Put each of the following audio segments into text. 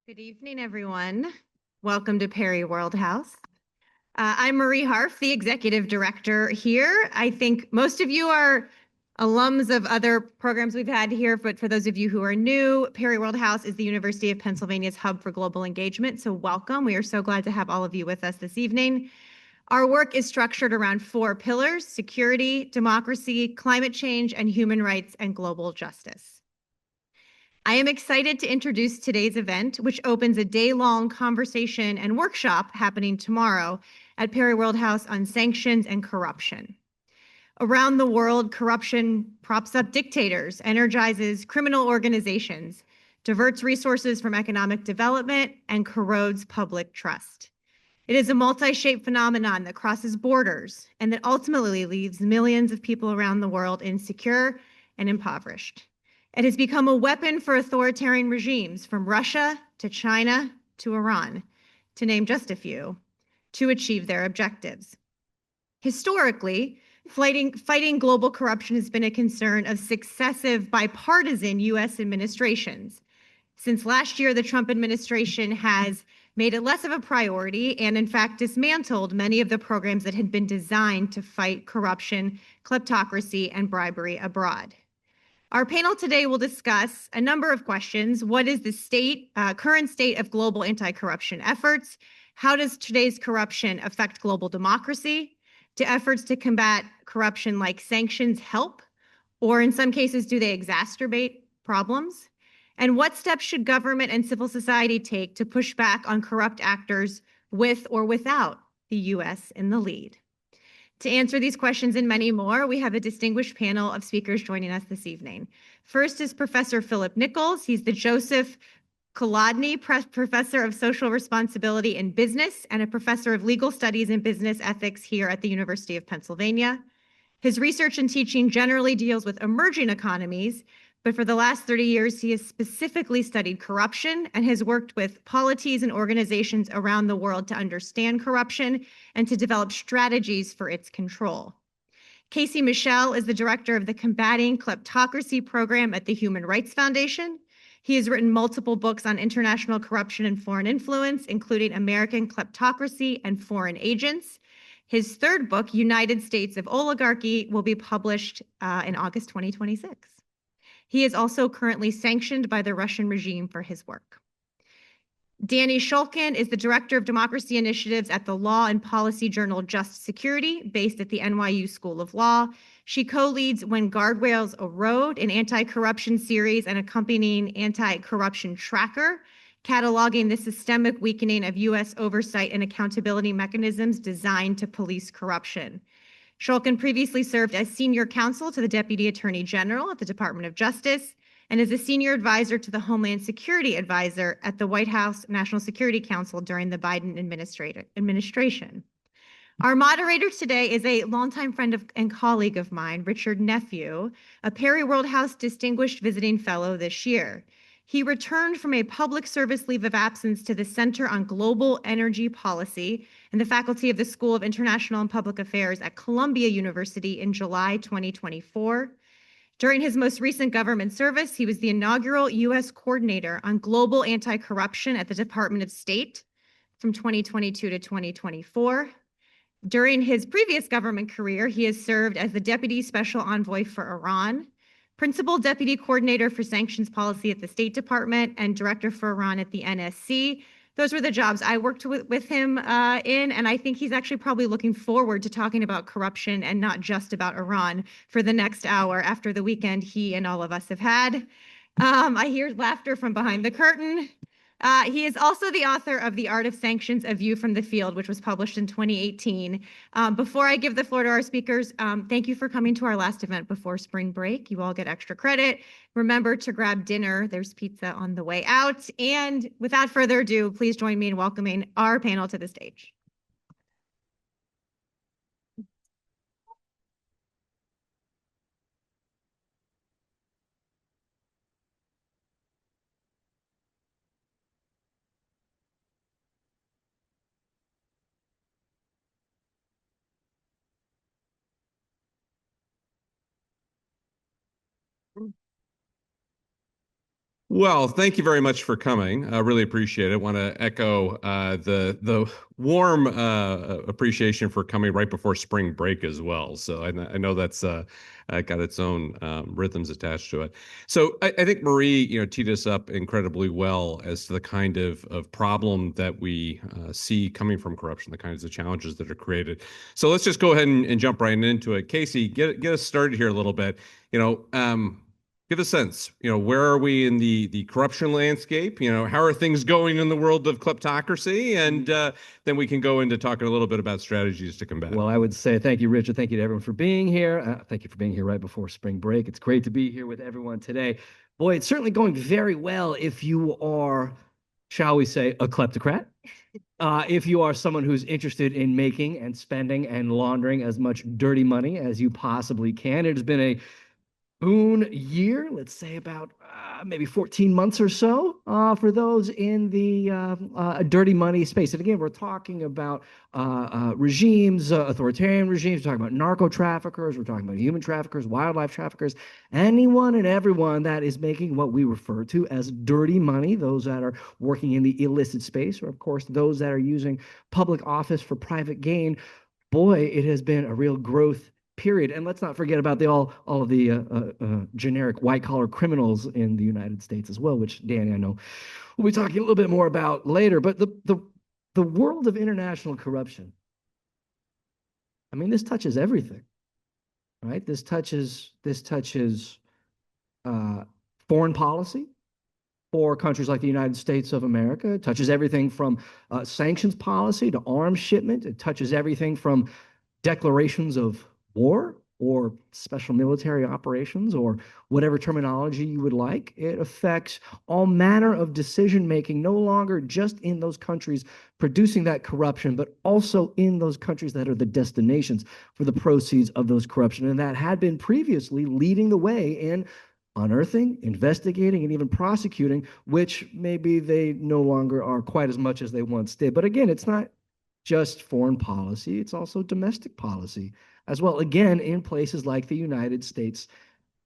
Good evening, everyone. Welcome to Perry World House. I'm Marie Harf, the executive director here. I think most of you are alums of other programs we've had here, but for those of you who are new, Perry World House is the University of Pennsylvania's hub for global engagement. So welcome. We are so glad to have all of you with us this evening. Our work is structured around four pillars: security, democracy, climate change, and human rights and global justice. I am excited to introduce today's event, which opens a day-long conversation and workshop happening tomorrow at Perry World House on sanctions and corruption. Around the world, corruption props up dictators, energizes criminal organizations, diverts resources from economic development, and corrodes public trust. It is a multi-shaped phenomenon that crosses borders and that ultimately leaves millions of people around the world insecure and impoverished. It has become a weapon for authoritarian regimes from Russia to China to Iran, to name just a few, to achieve their objectives. Historically, fighting global corruption has been a concern of successive bipartisan U.S. administrations. Since last year, the Trump administration has made it less of a priority and, in fact, dismantled many of the programs that had been designed to fight corruption, kleptocracy, and bribery abroad. Our panel today will discuss a number of questions. What is the current state of global anti-corruption efforts? How does today's corruption affect global democracy? Do efforts to combat corruption like sanctions help? Or in some cases, do they exacerbate problems? And what steps should government and civil society take to push back on corrupt actors with or without the US in the lead? To answer these questions and many more, we have a distinguished panel of speakers joining us this evening. First is Professor Philip Nichols. He's the Joseph Kolodny Professor of Social Responsibility in Business and a Professor of Legal Studies and Business Ethics here at the University of Pennsylvania. His research and teaching generally deals with emerging economies, but for the last 30 years, he has specifically studied corruption and has worked with polities and organizations around the world to understand corruption and to develop strategies for its control. Casey Michel is the director of the Combating Kleptocracy program at the Human Rights Foundation. He has written multiple books on international corruption and foreign influence, including American Kleptocracy and Foreign Agents. His third book, United States of Oligarchy, will be published in August 2026. He is also currently sanctioned by the Russian regime for his work. Danny Shulkin is the Director of Democracy Initiatives at the Law and Policy Journal Just Security, based at the NYU School of Law. She co-leads When Guardrails Erode, an anti-corruption series and accompanying anti-corruption tracker, cataloging the systemic weakening of U.S. oversight and accountability mechanisms designed to police corruption. Shulkin previously served as senior counsel to the Deputy Attorney General at the Department of Justice and is a senior advisor to the Homeland Security Advisor at the White House National Security Council during the Biden administration. Our moderator today is a longtime friend and colleague of mine, Richard Nephew, a Perry World House Distinguished Visiting Fellow this year. He returned from a public service leave of absence to the Center on Global Energy Policy and the faculty of the School of International and Public Affairs at Columbia University in July 2024. During his most recent government service, he was the inaugural U.S. coordinator on global anti-corruption at the Department of State from 2022 to 2024. During his previous government career, he has served as the Deputy Special Envoy for Iran, Principal Deputy Coordinator for Sanctions Policy at the State Department, and Director for Iran at the NSC. Those were the jobs I worked with him in, and I think he's actually probably looking forward to talking about corruption and not just about Iran for the next hour after the weekend he and all of us have had. I hear laughter from behind the curtain. He is also the author of The Art of Sanctions, A View from the Field, which was published in 2018. Before I give the floor to our speakers, thank you for coming to our last event before spring break. You all get extra credit. Remember to grab dinner. There's pizza on the way out. And without further ado, please join me in welcoming our panel to the stage. Well, thank you very much for coming. I really appreciate it. I want to echo the warm appreciation for coming right before spring break as well. So I know that's got its own rhythms attached to it. So I think Marie, teed us up incredibly well as to the kind of problem that we see coming from corruption, the kinds of challenges that are created. So let's just go ahead and jump right into it. Casey, get us started here a little bit. You know, give a sense, where are we in the corruption landscape? How are things going in the world of kleptocracy? And then we can go into talking a little bit about strategies to combat it. Well, I would say thank you, Richard. Thank you to everyone for being here. Thank you for being here right before spring break. It's great to be here with everyone today. Boy, it's certainly going very well if you are, shall we say, a kleptocrat. If you are someone who's interested in making and spending and laundering as much dirty money as you possibly can. It has been a boon year, let's say about maybe 14 months or so for those in the dirty money space. And again, we're talking about regimes, authoritarian regimes, we're talking about narco traffickers, we're talking about human traffickers, wildlife traffickers, anyone and everyone that is making what we refer to as dirty money, those that are working in the illicit space, or of course, those that are using public office for private gain. Boy, it has been a real growth period. And let's not forget about all of the generic white collar criminals in the United States as well, which Danny, I know we'll be talking a little bit more about later. But the world of international corruption, I mean, this touches everything, right? This touches uh, foreign policy for countries like the United States of America. It touches everything from sanctions policy to arms shipment. It touches everything from declarations of war or special military operations or whatever terminology you would like. It affects all manner of decision making, no longer just in those countries producing that corruption, but also in those countries that are the destinations for the proceeds of those corruption. And that had been previously leading the way in unearthing, investigating, and even prosecuting, which maybe they no longer are quite as much as they once did. But again, it's not just foreign policy, it's also domestic policy as well. Again, in places like the United States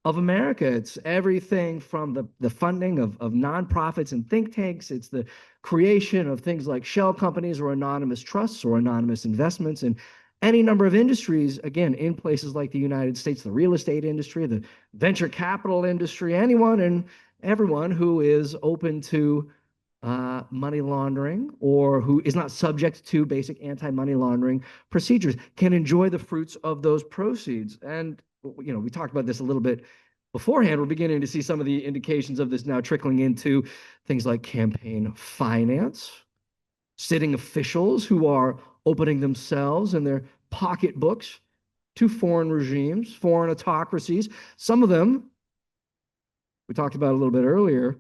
of America, it's everything from the funding of nonprofits and think tanks. It's the creation of things like shell companies or anonymous trusts or anonymous investments in any number of industries, again, in places like the United States, the real estate industry, the venture capital industry, anyone and everyone who is open to money laundering or who is not subject to basic anti-money laundering procedures can enjoy the fruits of those proceeds. And we talked about this a little bit beforehand. We're beginning to see some of the indications of this now trickling into things like campaign finance, sitting officials who are opening themselves and their pocketbooks to foreign regimes, foreign autocracies. Some of them we talked about a little bit earlier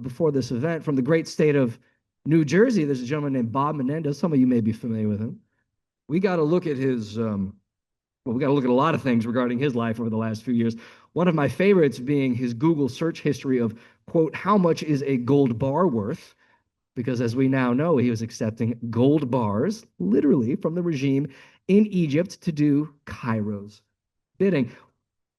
before this event from the great state of New Jersey. There's a gentleman named Bob Menendez. Some of you may be familiar with him. We got to look at his, we got to look at a lot of things regarding his life over the last few years. One of my favorites being his Google search history of, quote, how much is a gold bar worth? Because as we now know, he was accepting gold bars, literally from the regime in Egypt to do Cairo's bidding.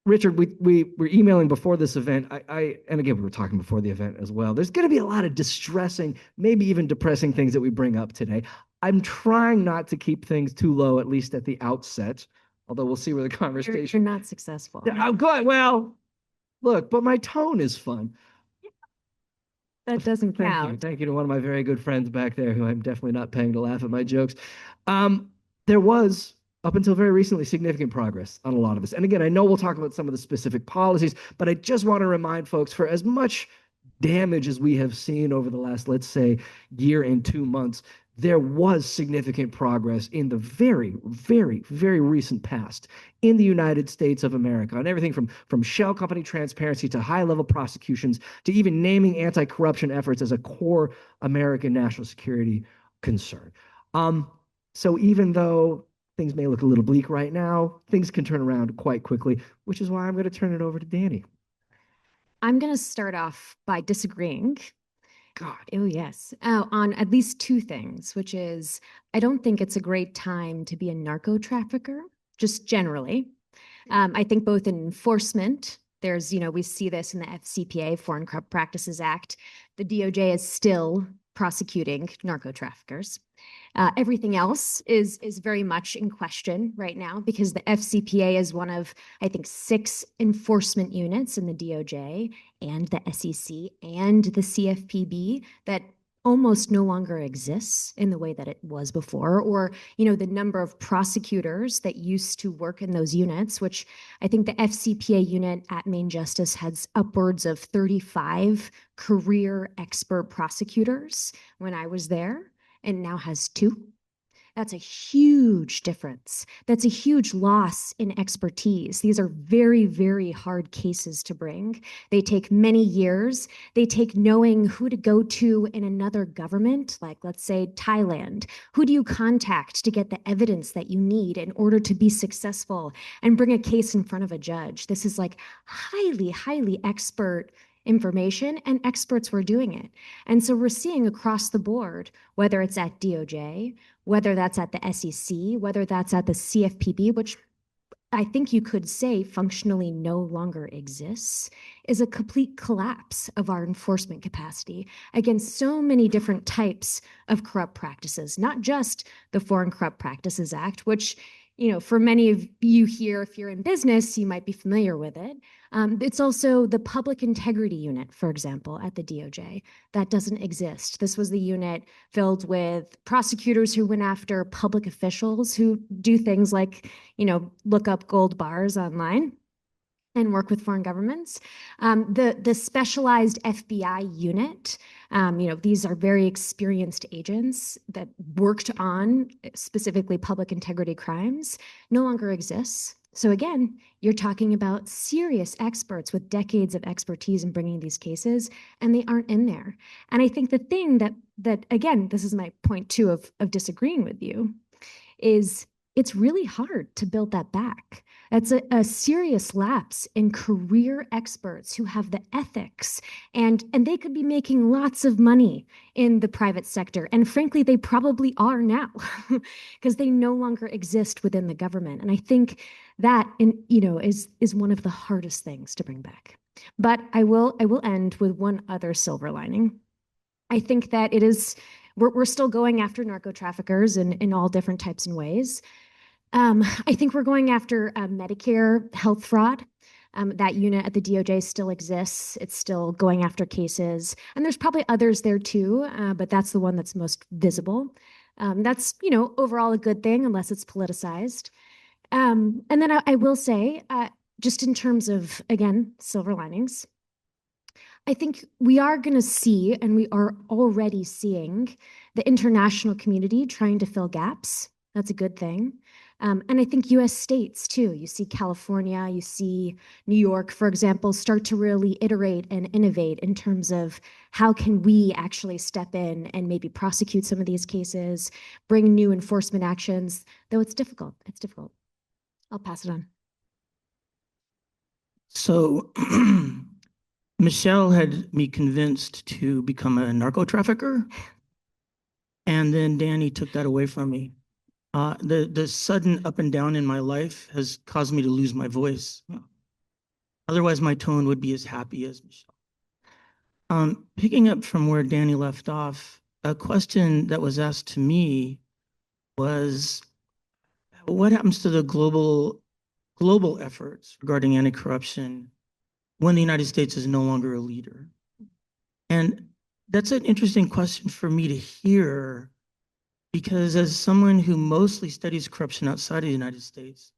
Richard, we were emailing before this event. And again, we were talking before the event as well. There's going to be a lot of distressing, maybe even depressing things that we bring up today. I'm trying not to keep things too low, at least at the outset, although we'll see where the conversation. You're not successful. Oh, good. Well, look, but my tone is fun. That doesn't Thank you. count. Thank you to one of my very good friends back there who I'm definitely not paying to laugh at my jokes. There was, up until very recently, significant progress on a lot of this. And again, I know we'll talk about some of the specific policies, but I just want to remind folks for as much damage as we have seen over the last, let's say, year and 2 months, there was significant progress in the very, very, very recent past in the United States of America on everything from shell company transparency to high-level prosecutions to even naming anti-corruption efforts as a core American national security concern. So even though things may look a little bleak right now, things can turn around quite quickly, which is why I'm going to turn it over to Danny. I'm going to start off by disagreeing. God. Oh, yes. On at least two things, which is I don't think it's a great time to be a narco trafficker, just generally. I think both in enforcement There's, we see this in the FCPA, Foreign Corrupt Practices Act. The DOJ is still prosecuting narco traffickers. Everything else is very much in question right now because the FCPA is one of, I think, 6 enforcement units in the DOJ and the SEC and the CFPB that almost no longer exists in the way that it was before, or the number of prosecutors that used to work in those units, which I think the FCPA unit at Main Justice has upwards of 35 career expert prosecutors when I was there, and now has 2. That's a huge difference. That's a huge loss in expertise. These are very, very hard cases to bring. They take many years. They take knowing who to go to in another government, like let's say Thailand. Who do you contact to get the evidence that you need in order to be successful and bring a case in front of a judge? This is like highly, highly expert information, and experts were doing it. And so we're seeing across the board, whether it's at DOJ, whether that's at the SEC, whether that's at the CFPB, which I think you could say functionally no longer exists, is a complete collapse of our enforcement capacity against so many different types of corrupt practices, not just the Foreign Corrupt Practices Act, which, for many of you here, if you're in business, you might be familiar with it. It's also the Public Integrity Unit, for example, at the DOJ. That doesn't exist. This was the unit filled with prosecutors who went after public officials who do things like, look up gold bars online and work with foreign governments. The specialized FBI unit, these are very experienced agents that worked on specifically public integrity crimes, no longer exists. So again, you're talking about serious experts with decades of expertise in bringing these cases, and they aren't in there. And I think the thing that again, this is my point too of disagreeing with you, is it's really hard to build that back. That's a serious lapse in career experts who have the ethics, and they could be making lots of money in the private sector. And frankly, they probably are now because they no longer exist within the government. And I think that is one of the hardest things to bring back. But I will end with one other silver lining. I think that we're still going after narco traffickers in all different types and ways. I think we're going after Medicare health fraud. That unit at the DOJ still exists. It's still going after cases. And there's probably others there too, but that's the one that's most visible. That's, overall a good thing unless it's politicized. And then I will say, just in terms of, again, silver linings, I think we are going to see, and we are already seeing, the international community trying to fill gaps. That's a good thing. And I think US states too. You see California, you see New York, for example, start to really iterate and innovate in terms of how can we actually step in and maybe prosecute some of these cases, bring new enforcement actions, though it's difficult. It's difficult. I'll pass it on. So Michelle had me convinced to become a narco trafficker, and then Danny took that away from me. The sudden up and down in my life has caused me to lose my voice. Otherwise, my tone would be as happy as Michelle. Picking up from where Danny left off, a question that was asked to me was, what happens to the global efforts regarding anti-corruption when the United States is no longer a leader? And that's an interesting question for me to hear, because as someone who mostly studies corruption outside of the United States,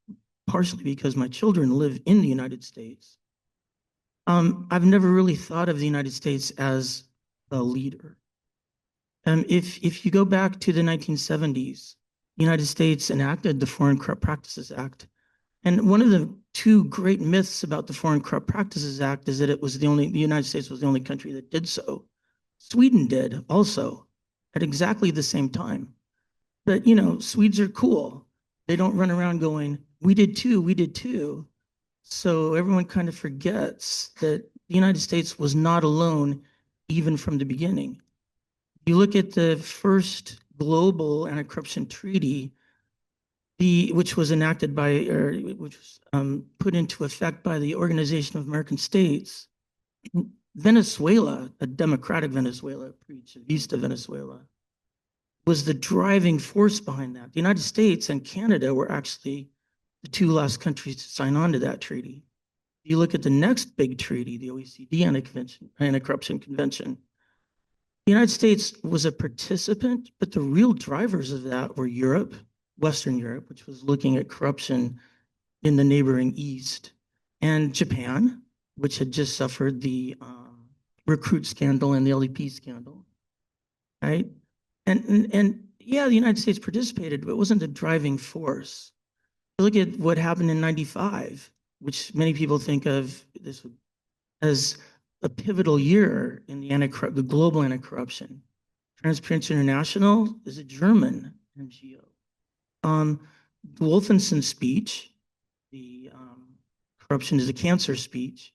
partially because my children live in the United States, I've never really thought of the United States as a leader. If you go back to the 1970s, the United States enacted the Foreign Corrupt Practices Act. And one of the 2 great myths about the Foreign Corrupt Practices Act is that the United States was the only country that did so. Sweden did also at exactly the same time. But, Swedes are cool. They don't run around going, we did too, we did too. So everyone kind of forgets that the United States was not alone even from the beginning. You look at the first global anti-corruption treaty, which was enacted by, or which was put into effect by the Organization of American States, Venezuela, a democratic Venezuela, Vista Venezuela, was the driving force behind that. The United States and Canada were actually the two last countries to sign on to that treaty. You look at the next big treaty, the OECD Anti-Corruption Convention. The United States was a participant, but the real drivers of that were Europe, Western Europe, which was looking at corruption in the neighboring East, and Japan, which had just suffered the recruit scandal and the LEP scandal, right? And yeah, the United States participated, but it wasn't the driving force. Look at what happened in '95, which many people think of this as a pivotal year in the global anti-corruption. Transparency International is a German NGO. Wolfenson's speech, the corruption is a cancer speech,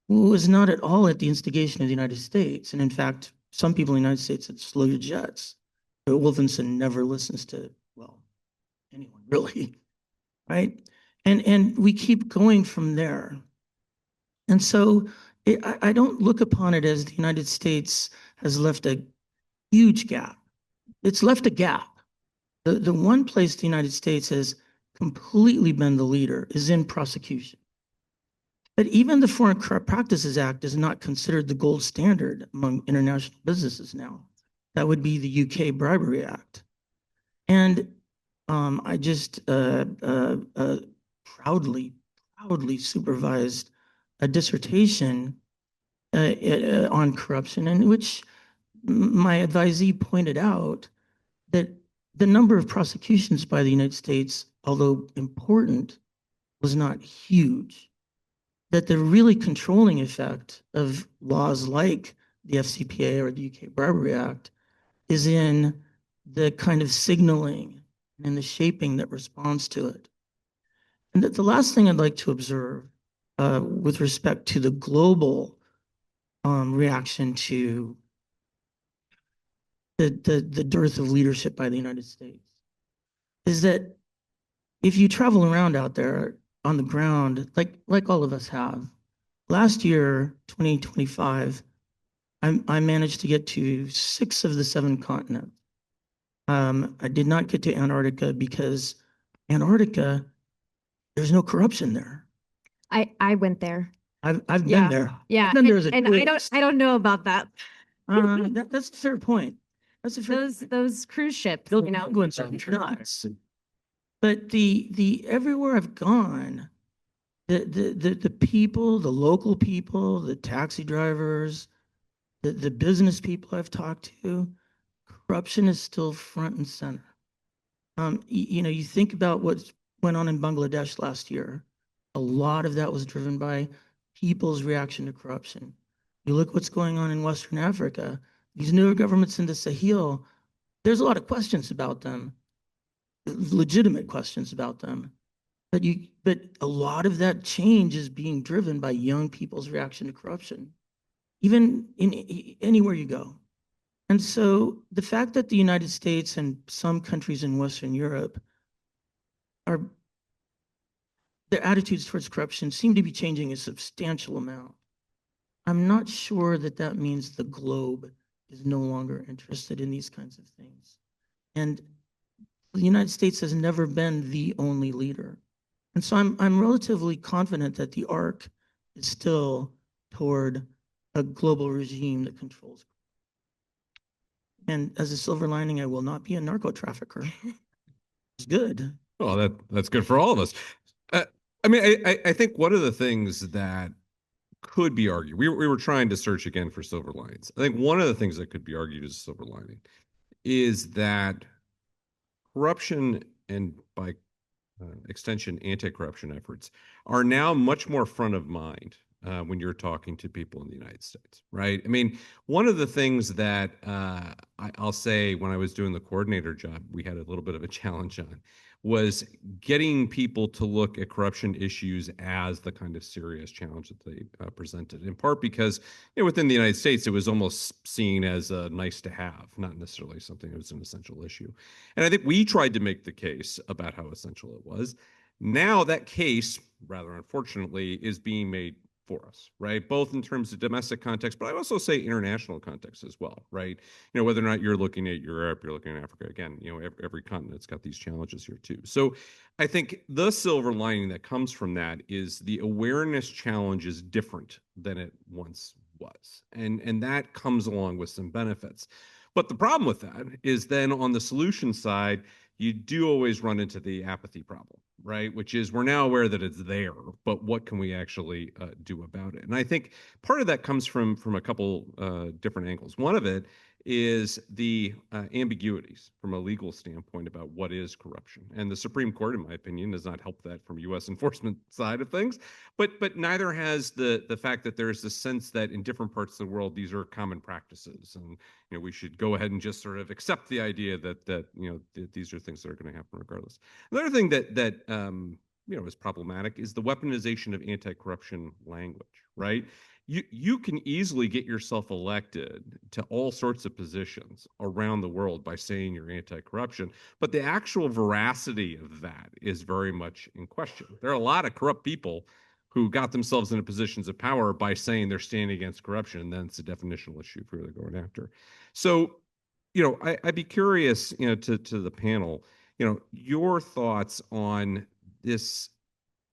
was not at all at the instigation of the United States. And in fact, some people in the United States had slow your jets. But Wolfenson never listens to, well, anyone really, right? And we keep going from there. And so I don't look upon it as the United States has left a huge gap. It's left a gap. The one place the United States has completely been the leader is in prosecution. But even the Foreign Corrupt Practices Act is not considered the gold standard among international businesses now. That would be the UK Bribery Act. And I just proudly supervised a dissertation on corruption, in which my advisee pointed out that the number of prosecutions by the United States, although important, was not huge. That the really controlling effect of laws like the FCPA or the UK Bribery Act is in the kind of signaling and the shaping that responds to it. And that the last thing I'd like to observe with respect to the global reaction to the dearth of leadership by the United States is that if you travel around out there on the ground, like all of us have, last year, 2025, I managed to get to 6 of the 7 continents. I did not get to Antarctica because Antarctica, there's no corruption there. I went there. I've been there. Yeah. I've been there as a And I don't know about that. That's a fair point. That's a fair Those cruise ships, Those you know. penguins are nuts. But the everywhere I've gone, the people, the local people, the taxi drivers, the business people I've talked to, corruption is still front and center. You think about what went on in Bangladesh last year. A lot of that was driven by people's reaction to corruption. You look what's going on in Western Africa. These newer governments in the Sahel, there's a lot of questions about them, legitimate questions about them. But a lot of that change is being driven by young people's reaction to corruption, even in anywhere you go. And so the fact that the United States and some countries in Western Europe their attitudes towards corruption seem to be changing a substantial amount. I'm not sure that means the globe is no longer interested in these kinds of things. And the United States has never been the only leader. And so I'm relatively confident that the arc is still toward a global regime that controls. And as a silver lining, I will not be a narco trafficker. It's good. Well, that's good for all of us. I mean, I think one of the things that could be argued, we were trying to search again for silver linings. I think one of the things that could be argued as a silver lining is that corruption and by extension, anti-corruption efforts are now much more front of mind when you're talking to people in the United States, right? I mean, one of the things that I'll say when I was doing the coordinator job, we had a little bit of a challenge on was getting people to look at corruption issues as the kind of serious challenge that they presented, in part because within the United States, it was almost seen as a nice to have, not necessarily something that was an essential issue. And I think we tried to make the case about how essential it was. Now that case, rather unfortunately, is being made for us, right? Both in terms of domestic context, but I also say international context as well, right? Whether or not you're looking at Europe, you're looking at Africa, again, every continent's got these challenges here too. So I think the silver lining that comes from that is the awareness challenge is different than it once was. And that comes along with some benefits. But the problem with that is then on the solution side, you do always run into the apathy problem, right? Which is we're now aware that it's there, but what can we actually do about it? And I think part of that comes from a couple different angles. One of it is the ambiguities from a legal standpoint about what is corruption. And the Supreme Court, in my opinion, does not help that from U.S. enforcement side of things. But neither has the fact that there's this sense that in different parts of the world, these are common practices. And we should go ahead and just sort of accept the idea that these are things that are going to happen regardless. Another thing that is problematic is the weaponization of anti-corruption language, right? You can easily get yourself elected to all sorts of positions around the world by saying you're anti-corruption, but the actual veracity of that is very much in question. There are a lot of corrupt people who got themselves into positions of power by saying they're standing against corruption, and then it's a definitional issue for who they're going after. So, I'd be curious, to the panel, your thoughts on this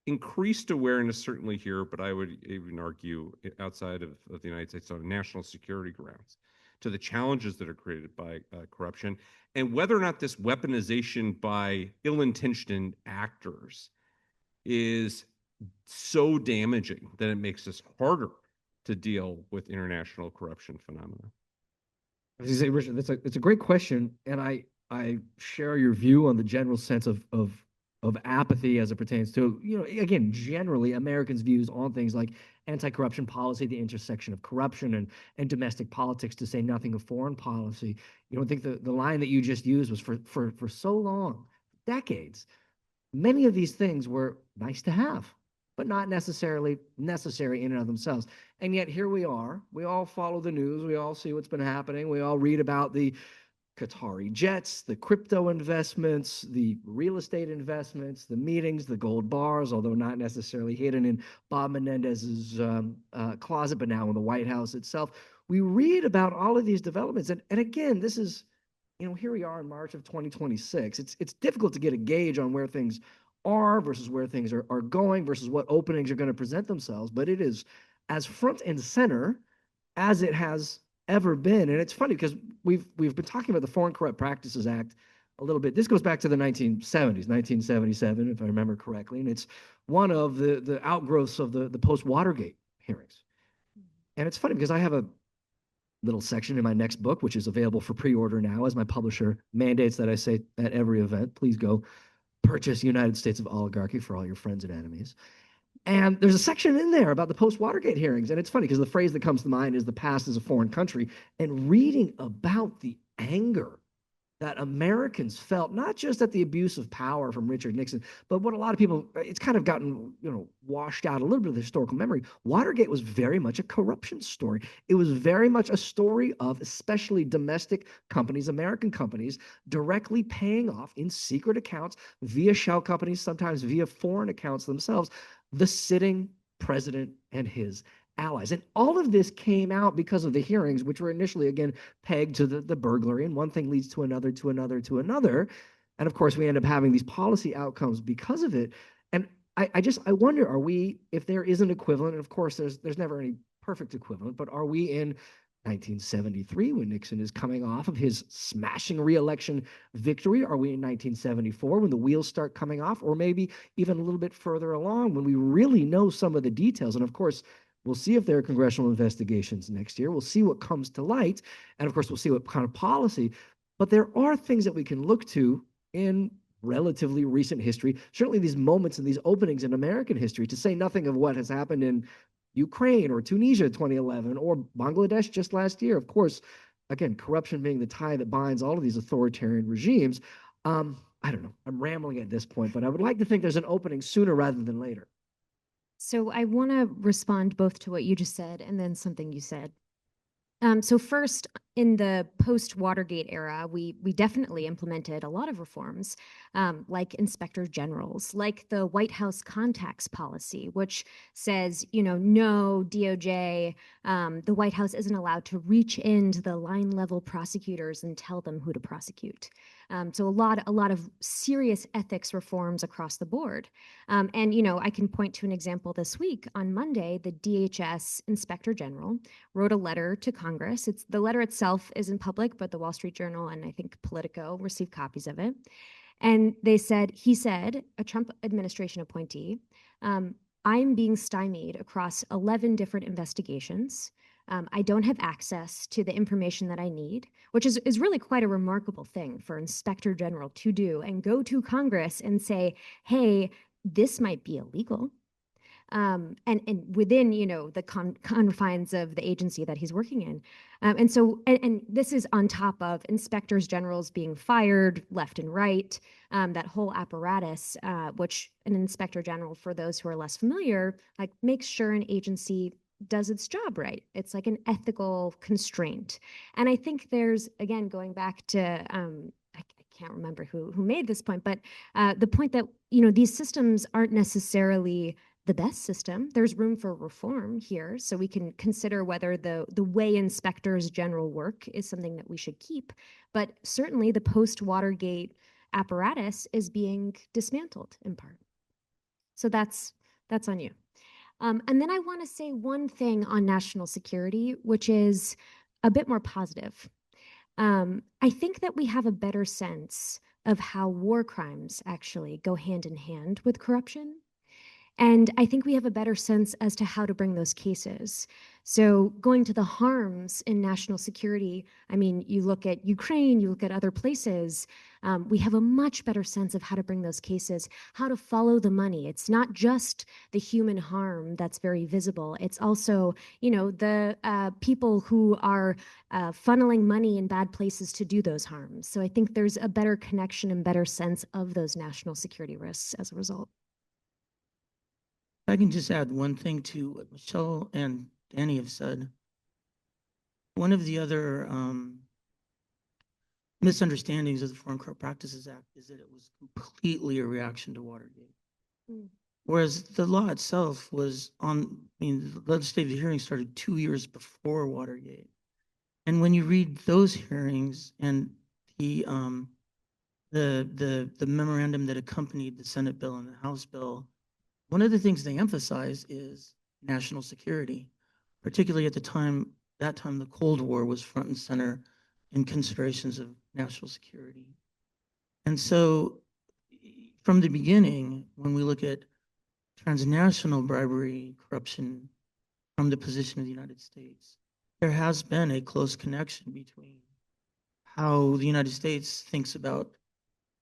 increased awareness, certainly here, but I would even argue outside of the United States on national security grounds, to the challenges that are created by corruption, and whether or not this weaponization by ill-intentioned actors is so damaging that it makes us harder to deal with international corruption phenomena. As you say, Richard, it's a great question, and I share your view on the general sense of apathy as it pertains to, again, generally Americans' views on things like anti-corruption policy, the intersection of corruption and domestic politics, to say nothing of foreign policy. I think the line that you just used was for so long, decades, many of these things were nice to have, but not necessarily necessary in and of themselves. And yet here we are. We all follow the news. We all see what's been happening. We all read about the Qatari jets, the crypto investments, the real estate investments, the meetings, the gold bars, although not necessarily hidden in Bob Menendez's closet, but now in the White House itself. We read about all of these developments. And again, this is, here we are in March of 2026. It's difficult to get a gauge on where things are versus where things are going versus what openings are going to present themselves. But it is as front and center as it has ever been. And it's funny because we've been talking about the Foreign Corrupt Practices Act a little bit. This goes back to the 1970s, 1977, if I remember correctly. And it's one of the outgrowths of the post-Watergate hearings. And it's funny because I have a little section in my next book, which is available for pre-order now, as my publisher mandates that I say at every event, please go purchase United States of Oligarchy for all your friends and enemies. And there's a section in there about the post-Watergate hearings. And it's funny because the phrase that comes to mind is the past is a foreign country. And reading about the anger that Americans felt, not just at the abuse of power from Richard Nixon, but what a lot of people, it's kind of gotten, washed out a little bit of the historical memory. Watergate was very much a corruption story. It was very much a story of especially domestic companies, American companies, directly paying off in secret accounts via shell companies, sometimes via foreign accounts themselves, the sitting president and his allies. And all of this came out because of the hearings, which were initially, again, pegged to the burglary, and one thing leads to another, to another, to another. And of course, we end up having these policy outcomes because of it. And I wonder, are we, if there is an equivalent, and of course, there's never any perfect equivalent, but are we in 1973 when Nixon is coming off of his smashing reelection victory? Are we in 1974 when the wheels start coming off? Or maybe even a little bit further along when we really know some of the details? And of course, we'll see if there are congressional investigations next year. We'll see what comes to light. And of course, we'll see what kind of policy. But there are things that we can look to in relatively recent history, certainly these moments and these openings in American history, to say nothing of what has happened in Ukraine or Tunisia 2011 or Bangladesh just last year. Of course, again, corruption being the tie that binds all of these authoritarian regimes. I don't know. I'm rambling at this point, but I would like to think there's an opening sooner rather than later. So I want to respond both to what you just said and then something you said. So first, in the post-Watergate era, we definitely implemented a lot of reforms, like inspector generals, like the White House contacts policy, which says, no DOJ, the White House isn't allowed to reach into the line-level prosecutors and tell them who to prosecute. So a lot of serious ethics reforms across the board. And I can point to an example this week. On Monday, the DHS Inspector General wrote a letter to Congress. The letter itself isn't public, but the Wall Street Journal and I think Politico received copies of it. And he said, a Trump administration appointee, I'm being stymied across 11 different investigations. I don't have access to the information that I need, which is really quite a remarkable thing for Inspector General to do and go to Congress and say, hey, this might be illegal. And within, the confines of the agency that he's working in. And this is on top of inspectors generals being fired left and right, that whole apparatus, which an inspector general, for those who are less familiar, like makes sure an agency does its job right. It's like an ethical constraint. And I think there's, again, going back to, I can't remember who made this point, but the point that, these systems aren't necessarily the best system. There's room for reform here, so we can consider whether the way inspectors general work is something that we should keep. But certainly the post-Watergate apparatus is being dismantled in part. So that's on you. And then I want to say one thing on national security, which is a bit more positive. I think that we have a better sense of how war crimes actually go hand in hand with corruption. And I think we have a better sense as to how to bring those cases. So going to the harms in national security, I mean, you look at Ukraine, you look at other places, we have a much better sense of how to bring those cases, how to follow the money. It's not just the human harm that's very visible. It's also, the people who are funneling money in bad places to do those harms. So I think there's a better connection and better sense of those national security risks as a result. I can just add one thing to what Michelle and Danny have said. One of the other misunderstandings of the Foreign Corrupt Practices Act is that it was completely a reaction to Watergate. Whereas the law itself was the legislative hearing started 2 years before Watergate. And when you read those hearings and the memorandum that accompanied the Senate bill and the House bill, one of the things they emphasize is national security, particularly at that time the Cold War was front and center in considerations of national security. And so from the beginning, when we look at transnational bribery, corruption from the position of the United States, there has been a close connection between how the United States thinks about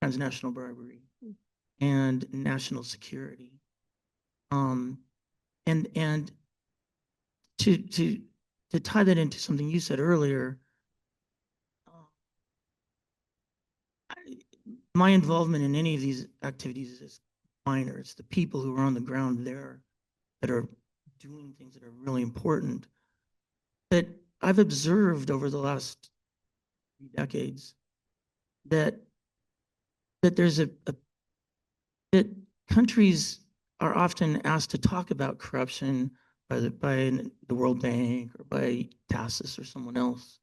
transnational bribery and national security. And to tie that into something you said earlier, my involvement in any of these activities is minor. It's the people who are on the ground there that are doing things that are really important. But I've observed over the last few decades that there's that countries are often asked to talk about corruption by the World Bank or by TASIS or someone else.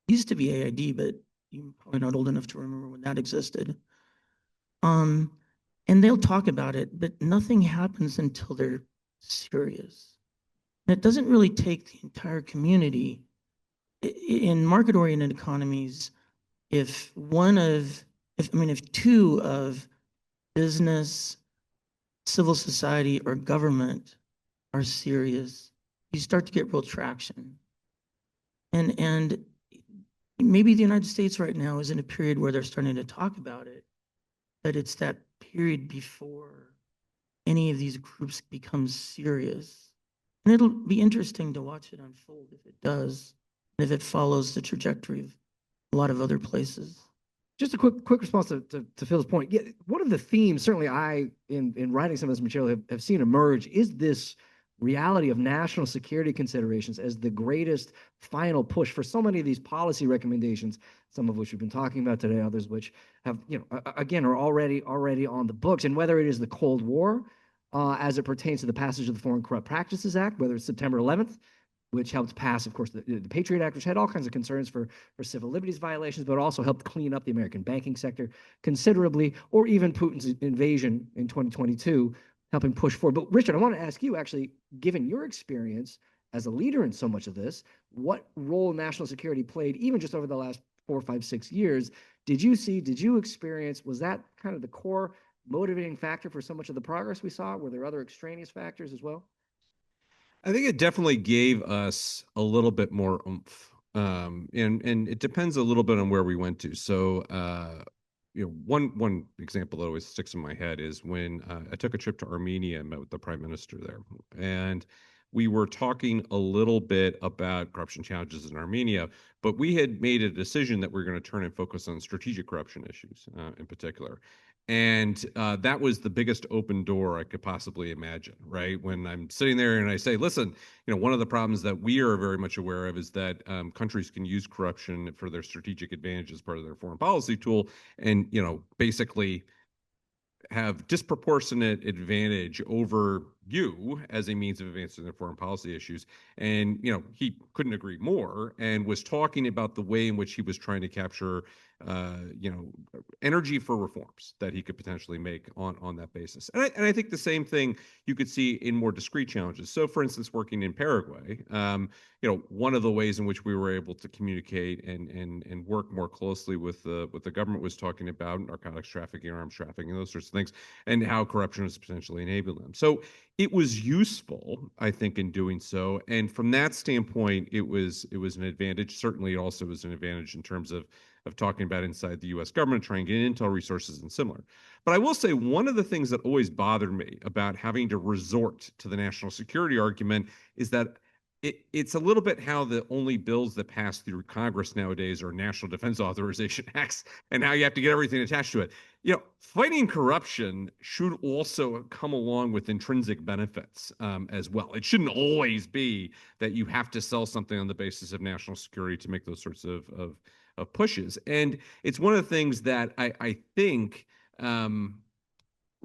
It used to be AID, but you're probably not old enough to remember when that existed. And they'll talk about it, but nothing happens until they're serious. And it doesn't really take the entire community. In market-oriented economies, if two of business, civil society, or government are serious, you start to get real traction. And maybe the United States right now is in a period where they're starting to talk about it, but it's that period before any of these groups become serious. And it'll be interesting to watch it unfold if it does. if it follows the trajectory of a lot of other places. Just a quick response to Phil's point. Yeah, one of the themes, certainly I, in writing some of this material, have seen emerge is this reality of national security considerations as the greatest final push for so many of these policy recommendations, some of which we've been talking about today, others which have, again, are already on the books. And whether it is the Cold War, as it pertains to the passage of the Foreign Corrupt Practices Act, whether it's September 11th, which helped pass, of course, the Patriot Act, which had all kinds of concerns for civil liberties violations, but also helped clean up the American banking sector considerably, or even Putin's invasion in 2022, helping push forward. But Richard, I want to ask you, actually, given your experience as a leader in so much of this, what role national security played, even just over the last 4, 5, 6 years, did you experience, was that kind of the core motivating factor for so much of the progress we saw? Were there other extraneous factors as well? I think it definitely gave us a little bit more oomph. And it depends a little bit on where we went to. So, one example that always sticks in my head is when I took a trip to Armenia and met with the prime minister there, and we were talking a little bit about corruption challenges in Armenia, but we had made a decision that we're going to turn and focus on strategic corruption issues in particular. And that was the biggest open door I could possibly imagine, right? When I'm sitting there and I say, listen, one of the problems that we are very much aware of is that countries can use corruption for their strategic advantage as part of their foreign policy tool, and basically have disproportionate advantage over you as a means of advancing their foreign policy issues. And he couldn't agree more, and was talking about the way in which he was trying to capture energy for reforms that he could potentially make on that basis. And I think the same thing you could see in more discrete challenges. So, for instance, working in Paraguay, one of the ways in which we were able to communicate and work more closely with the government was talking about narcotics trafficking, arms trafficking, those sorts of things, and how corruption was potentially enabling them. So it was useful, I think, in doing so. And from that standpoint, it was an advantage. Certainly, it also was an advantage in terms of talking about inside the U.S. government, trying to get intel resources and similar. But I will say one of the things that always bothered me about having to resort to the national security argument is that it's a little bit how the only bills that pass through Congress nowadays are National Defense Authorization Acts, and how you have to get everything attached to it. Fighting corruption should also come along with intrinsic benefits as well. It shouldn't always be that you have to sell something on the basis of national security to make those sorts of pushes. And it's one of the things that I think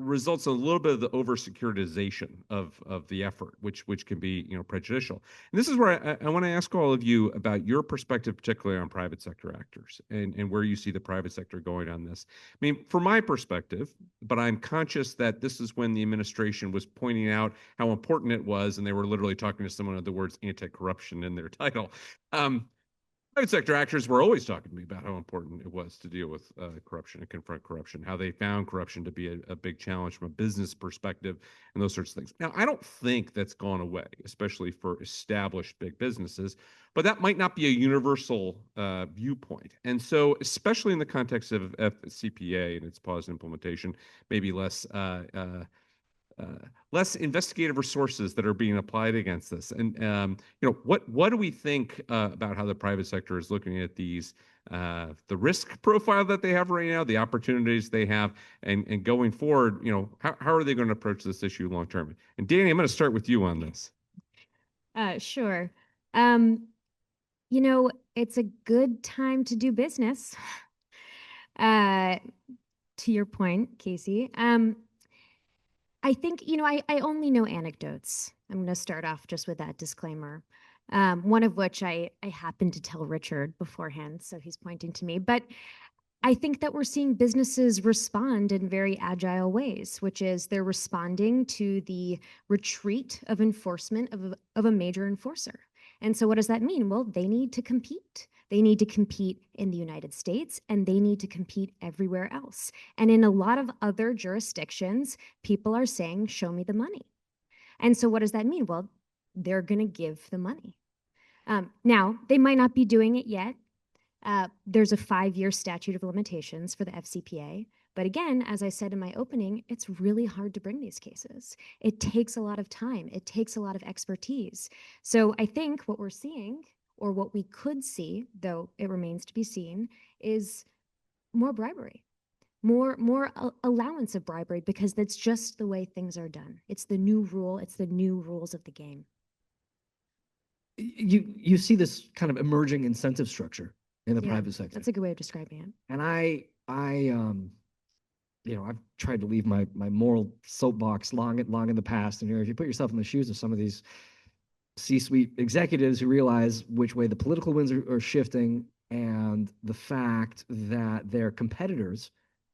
results in a little bit of the over securitization of the effort, which can be prejudicial. And this is where I want to ask all of you about your perspective, particularly on private sector actors, and where you see the private sector going on this. I mean, from my perspective, but I'm conscious that this is when the administration was pointing out how important it was, and they were literally talking to someone with the words anti-corruption in their title. Private sector actors were always talking to me about how important it was to deal with corruption and confront corruption, how they found corruption to be a big challenge from a business perspective, and those sorts of things. Now, I don't think that's gone away, especially for established big businesses, but that might not be a universal viewpoint. And so, especially in the context of FCPA and its pause implementation, maybe less investigative resources that are being applied against this. And what do we think about how the private sector is looking at these, the risk profile that they have right now, the opportunities they have, and going forward, how are they going to approach this issue long term? And Danny, I'm going to start with you on this. Sure. It's a good time to do business. To your point, Casey. I think, I only know anecdotes. I'm going to start off just with that disclaimer. One of which I happened to tell Richard beforehand, so he's pointing to me. But I think that we're seeing businesses respond in very agile ways, which is they're responding to the retreat of enforcement of a major enforcer. And so what does that mean? Well, they need to compete. They need to compete in the United States, and they need to compete everywhere else. And in a lot of other jurisdictions, people are saying, show me the money. And so what does that mean? Well, they're going to give the money. Now, they might not be doing it yet. There's a 5-year statute of limitations for the FCPA. But again, as I said in my opening, it's really hard to bring these cases. It takes a lot of time. It takes a lot of expertise. So I think what we're seeing or what we could see, though it remains to be seen, is more bribery, more allowance of bribery, because that's just the way things are done. It's the new rule. It's the new rules of the game. You see this kind of emerging incentive structure in the private sector. That's a good way of describing it. And I've tried to leave my moral soapbox long in the past. And if you put yourself in the shoes of some of these C-suite executives who realize which way the political winds are shifting, and the fact that their competitors,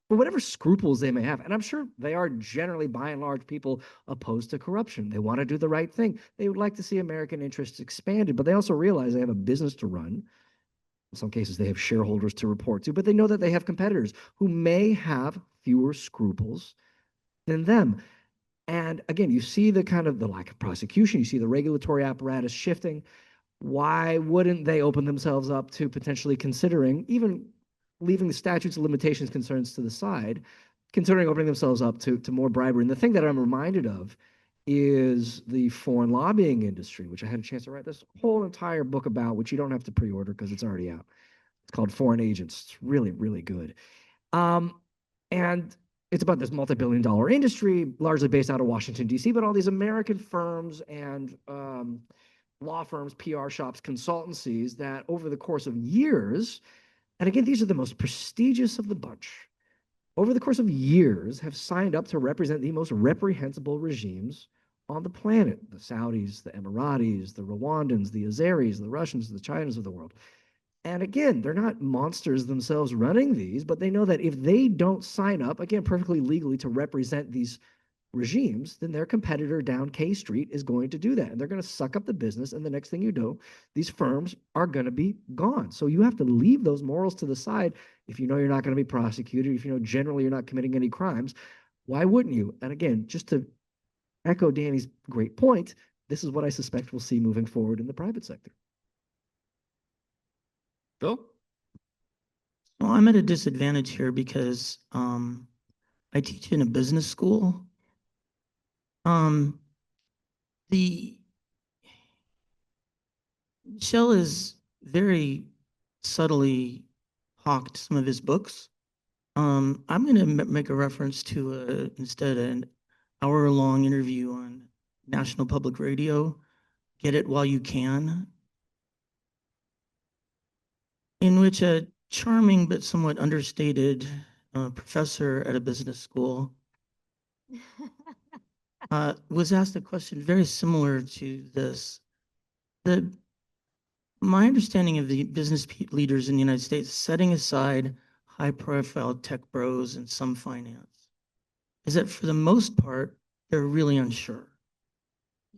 for whatever scruples they may have, and I'm sure they are generally, by and large, people opposed to corruption. They want to do the right thing. They would like to see American interests expanded, but they also realize they have a business to run. In some cases, they have shareholders to report to, but they know that they have competitors who may have fewer scruples than them. And again, you see the kind of the lack of prosecution, you see the regulatory apparatus shifting. Why wouldn't they open themselves up to potentially considering, even leaving the statutes of limitations concerns to the side, considering opening themselves up to more bribery? And the thing that I'm reminded of is the foreign lobbying industry, which I had a chance to write this whole entire book about, which you don't have to pre-order because it's already out. It's called Foreign Agents. It's really, really good. And it's about this multi-billion-dollar industry, largely based out of Washington, D.C., but all these American firms and law firms, PR shops, consultancies that over the course of years, and again, these are the most prestigious of the bunch, over the course of years have signed up to represent the most reprehensible regimes on the planet: the Saudis, the Emiratis, the Rwandans, the Azeris, the Russians, the Chinas of the world. And again, they're not monsters themselves running these, but they know that if they don't sign up, again, perfectly legally, to represent these regimes, then their competitor down K Street is going to do that. And they're going to suck up the business. And the next thing you know, these firms are going to be gone. So you have to leave those morals to the side. If you know you're not going to be prosecuted, if you know generally you're not committing any crimes, why wouldn't you? And again, just to echo Danny's great point, this is what I suspect we'll see moving forward in the private sector. Bill? Well, I'm at a disadvantage here because I teach in a business school. The Michel has very subtly hawked some of his books. I'm going to make a reference to instead an hour-long interview on National Public Radio, Get It While You Can, in which a charming but somewhat understated professor at a business school was asked a question very similar to this. My understanding of the business leaders in the United States, setting aside high-profile tech bros and some finance, is that for the most part, they're really unsure.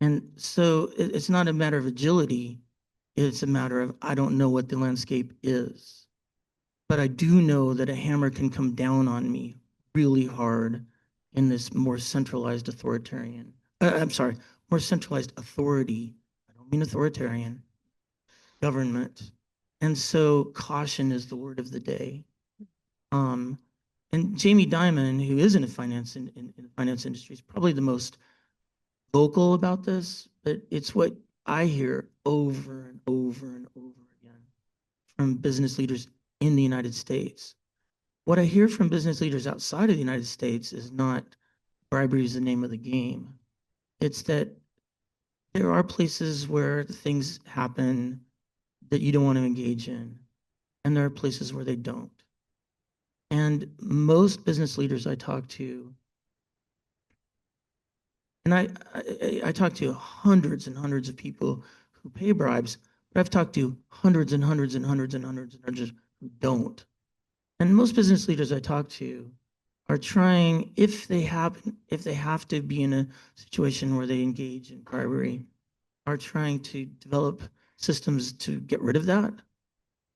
And so it's not a matter of agility. It's a matter of, I don't know what the landscape is. But I do know that a hammer can come down on me really hard in this more centralized authoritarian, more centralized authority. I don't mean authoritarian, government. And so caution is the word of the day. And Jamie Dimon, who is in the finance industry, is probably the most vocal about this, but it's what I hear over and over and over again from business leaders in the United States. What I hear from business leaders outside of the United States is not bribery is the name of the game. It's that there are places where things happen that you don't want to engage in, and there are places where they don't. And most business leaders I talk to, and I talk to hundreds and hundreds of people who pay bribes, but I've talked to hundreds and hundreds and hundreds and hundreds and hundreds who don't. And most business leaders I talk to are trying, if they have to be in a situation where they engage in bribery, are trying to develop systems to get rid of that,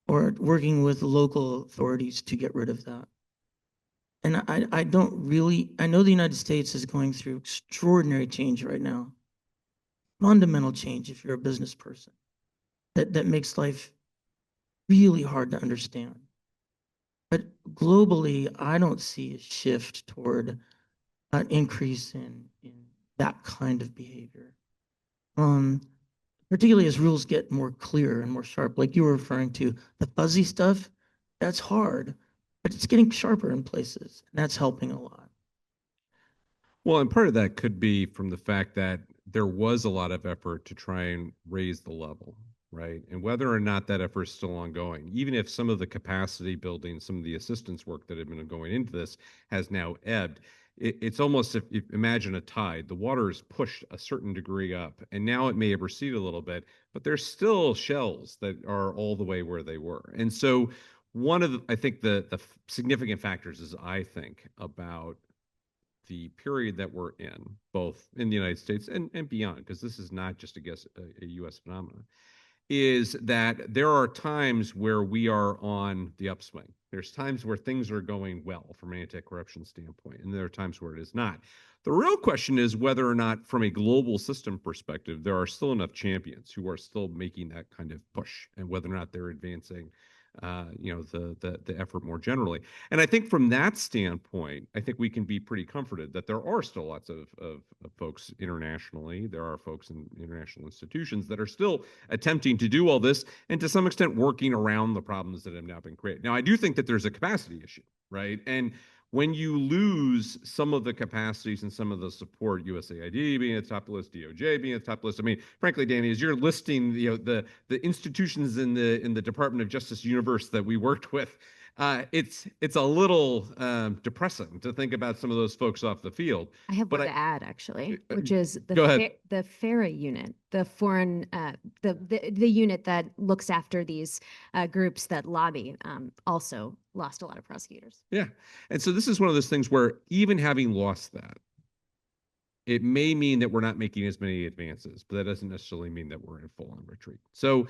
or working with local authorities to get rid of that. And I know the United States is going through extraordinary change right now, fundamental change if you're a business person, that makes life really hard to understand. But globally, I don't see a shift toward an increase in that kind of behavior. particularly as rules get more clear and more sharp, like you were referring to, the fuzzy stuff, that's hard, but it's getting sharper in places. And that's helping a lot. Well, and part of that could be from the fact that there was a lot of effort to try and raise the level, right? And whether or not that effort is still ongoing, even if some of the capacity building, some of the assistance work that had been going into this has now ebbed, it's almost if imagine a tide, the water is pushed a certain degree up, and now it may have receded a little bit, but there's still shells that are all the way where they were. And so one of the, I think the significant factors is I think about the period that we're in, both in the United States and beyond, because this is not just a U.S. phenomenon, is that there are times where we are on the upswing. There's times where things are going well from an anti-corruption standpoint, and there are times where it is not. The real question is whether or not, from a global system perspective, there are still enough champions who are still making that kind of push, and whether or not they're advancing the effort more generally. And I think from that standpoint, I think we can be pretty comforted that there are still lots of folks internationally. There are folks in international institutions that are still attempting to do all this and to some extent working around the problems that have now been created. Now, I do think that there's a capacity issue, right? And when you lose some of the capacities and some of the support, USAID being at the top of the list, DOJ being at the top of the list. I mean, frankly, Danny, as you're listing, the institutions in the Department of Justice universe that we worked with, it's a little depressing to think about some of those folks off the field. I have But one to add, actually, uh, which is go ahead. the FARA unit, the foreign, the unit that looks after these groups that lobby, also lost a lot of prosecutors. Yeah. And so this is one of those things where even having lost that, it may mean that we're not making as many advances, but that doesn't necessarily mean that we're in full on retreat. So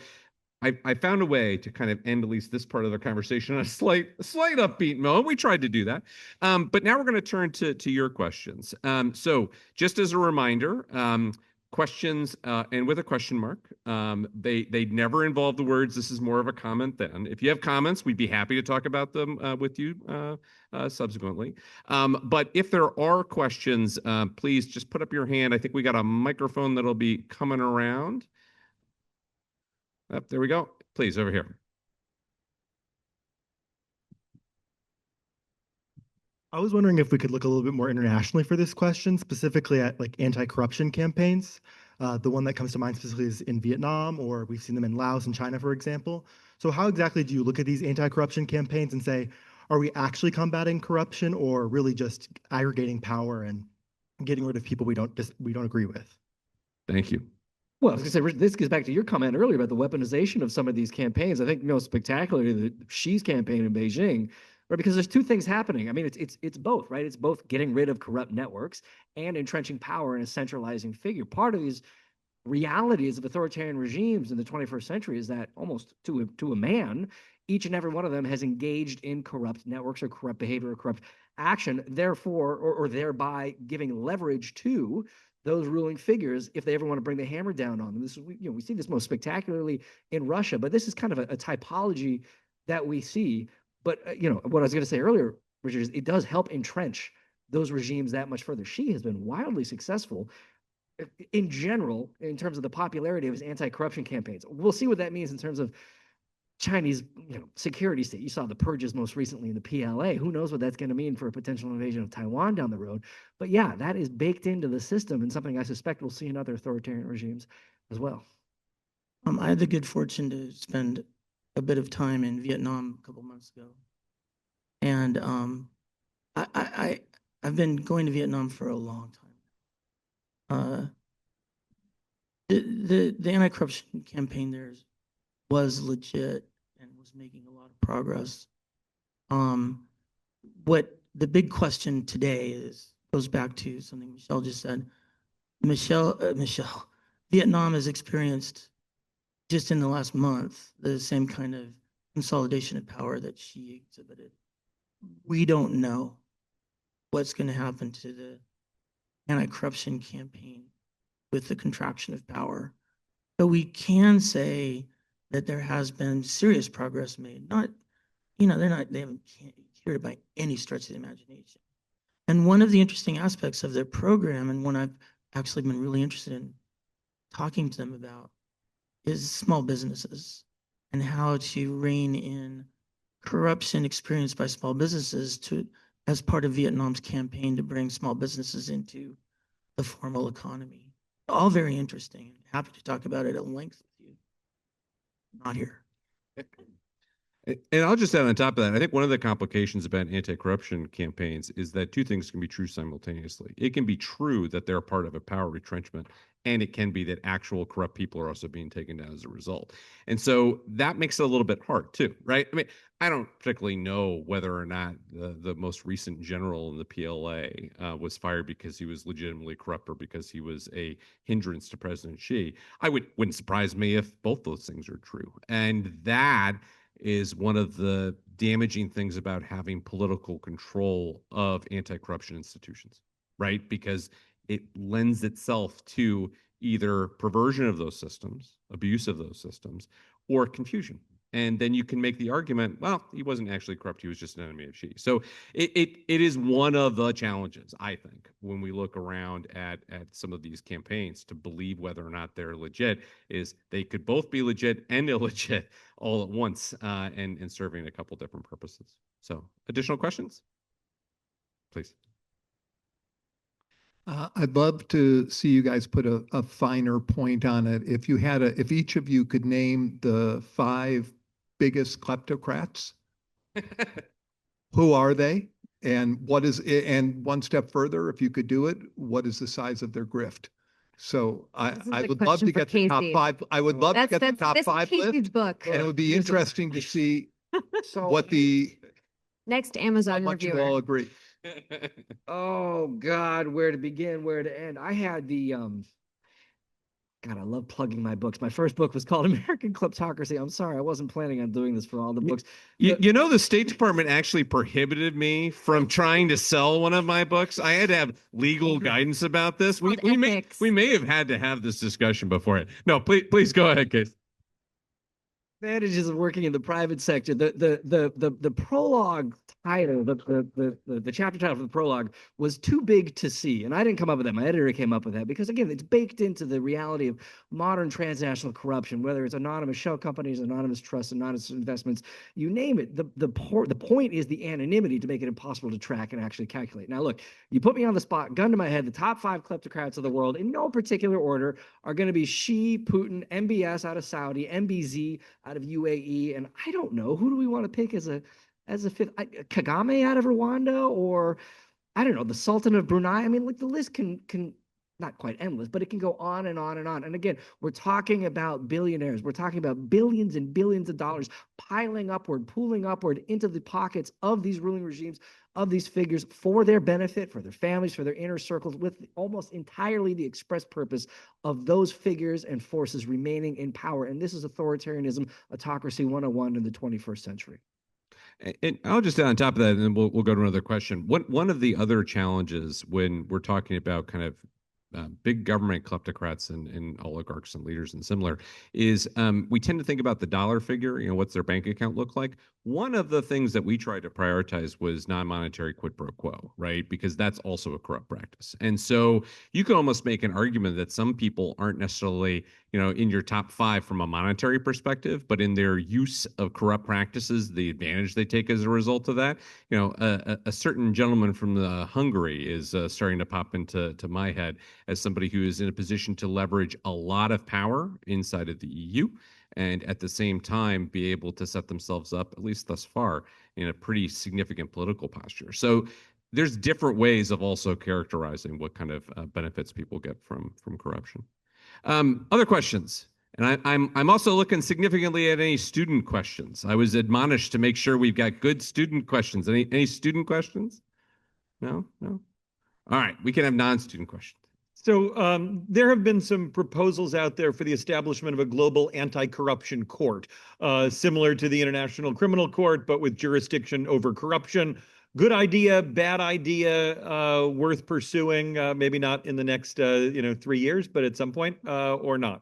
I found a way to kind of end at least this part of the conversation on a slight upbeat note. We tried to do that. But now we're going to turn to your questions. So just as a reminder, questions and with a question mark. They never involve the words. This is more of a comment then. If you have comments, we'd be happy to talk about them with you subsequently. But if there are questions, please just put up your hand. I think we got a microphone that'll be coming around. There we go. Please, over here. I was wondering if we could look a little bit more internationally for this question, specifically at like anti-corruption campaigns. The one that comes to mind specifically is in Vietnam, or we've seen them in Laos and China, for example. So how exactly do you look at these anti-corruption campaigns and say, are we actually combating corruption or really just aggregating power and getting rid of people we don't agree with? Thank you. Well, I was going to say, Rich, this goes back to your comment earlier about the weaponization of some of these campaigns. I think most spectacularly the Xi's campaign in Beijing, right? Because there's two things happening. I mean, it's both, right? It's both getting rid of corrupt networks and entrenching power in a centralizing figure. Part of these realities of authoritarian regimes in the 21st century is that almost to a man, each and every one of them has engaged in corrupt networks or corrupt behavior or corrupt action, therefore, or thereby giving leverage to those ruling figures if they ever want to bring the hammer down on them. This is, we see this most spectacularly in Russia, but this is kind of a typology that we see. But what I was going to say earlier, Richard, is it does help entrench those regimes that much further. Xi has been wildly successful in general in terms of the popularity of his anti-corruption campaigns. We'll see what that means in terms of Chinese, security state. You saw the purges most recently in the PLA. Who knows what that's going to mean for a potential invasion of Taiwan down the road? But yeah, that is baked into the system and something I suspect we'll see in other authoritarian regimes as well. I had the good fortune to spend a bit of time in Vietnam a couple months ago, and I've been going to Vietnam for a long time. The anti-corruption campaign there was legit and was making a lot of progress. What the big question today goes back to something Michelle just said. Michelle, Vietnam has experienced just in the last month the same kind of consolidation of power that she exhibited. We don't know what's going to happen to the anti-corruption campaign with the contraction of power, but we can say that there has been serious progress made. They haven't cured it by any stretch of the imagination. And one of the interesting aspects of their program, and one I've actually been really interested in talking to them about, is small businesses and how to rein in corruption experienced by small businesses as part of Vietnam's campaign to bring small businesses into the formal economy. All very interesting. Happy to talk about it at length with you. Not here. And I'll just add on top of that, I think one of the complications about anti-corruption campaigns is that two things can be true simultaneously. It can be true that they're part of a power retrenchment, and it can be that actual corrupt people are also being taken down as a result. And so that makes it a little bit hard too, right? I mean, I don't particularly know whether or not the most recent general in the PLA was fired because he was legitimately corrupt or because he was a hindrance to President Xi. Wouldn't surprise me if both those things are true. And that is one of the damaging things about having political control of anti-corruption institutions, right? Because it lends itself to either perversion of those systems, abuse of those systems, or confusion. And then you can make the argument, well, he wasn't actually corrupt, he was just an enemy of Xi. So it is one of the challenges, I think, when we look around at some of these campaigns to believe whether or not they're legit, is they could both be legit and illegit all at once, and serving a couple different purposes. So additional questions? Please. I'd love to see you guys put a finer point on it. If each of you could name the 5 biggest kleptocrats, who are they? And one step further, if you could do it, what is the size of their grift? So I would love to get the top 5. I would love to get the top 5 list. Book. And it would be interesting to see So Next how Amazon much you reviewer. all agree. oh God, where to begin, where to end? I had the God, I love plugging my books. My first book was called American Kleptocracy. I'm sorry, I wasn't planning on doing this for all the books. You know, the State Department actually prohibited me from trying to sell one of my books. I had to have legal guidance about this. We may have had to have this discussion before it. No, please go ahead, Case. Advantages of working in the private sector. The prologue title, the chapter title for the prologue was too big to see, and I didn't come up with that. My editor came up with that because again, it's baked into the reality of modern transnational corruption, whether it's anonymous shell companies, anonymous trusts, anonymous investments, you name it. The point is the anonymity to make it impossible to track and actually calculate. Now, look, you put me on the spot, gun to my head. The top 5 kleptocrats of the world, in no particular order, are going to be Xi, Putin, MBS out of Saudi, MBZ out of UAE, and I don't know, who do we want to pick as a fifth? Kagame out of Rwanda, or I don't know, the Sultan of Brunei. I mean, like the list can not quite endless, but it can go on and on and on. And again, we're talking about billionaires. We're talking about billions and billions of dollars piling upward, pooling upward into the pockets of these ruling regimes, of these figures for their benefit, for their families, for their inner circles, with almost entirely the express purpose of those figures and forces remaining in power. And this is authoritarianism, autocracy 101 in the 21st century. And I'll just add on top of that, and then we'll go to another question. One of the other challenges when we're talking about kind of big government kleptocrats and oligarchs and leaders and similar is we tend to think about the dollar figure, you know, what's their bank account look like? One of the things that we tried to prioritize was non-monetary quid pro quo, right? Because that's also a corrupt practice. And so you can almost make an argument that some people aren't necessarily, you know, in your top 5 from a monetary perspective, but in their use of corrupt practices, the advantage they take as a result of that. You know, a certain gentleman from Hungary is starting to pop into my head as somebody who is in a position to leverage a lot of power inside of the EU and at the same time be able to set themselves up, at least thus far, in a pretty significant political posture. So there's different ways of also characterizing what kind of benefits people get from corruption. Other questions? And I'm also looking significantly at any student questions. I was admonished to make sure we've got good student questions. Any student questions? No? All right, we can have non-student questions. So there have been some proposals out there for the establishment of a global anti-corruption court, similar to the International Criminal Court, but with jurisdiction over corruption. Good idea, bad idea, worth pursuing, maybe not in the next 3 years, but at some point, or not?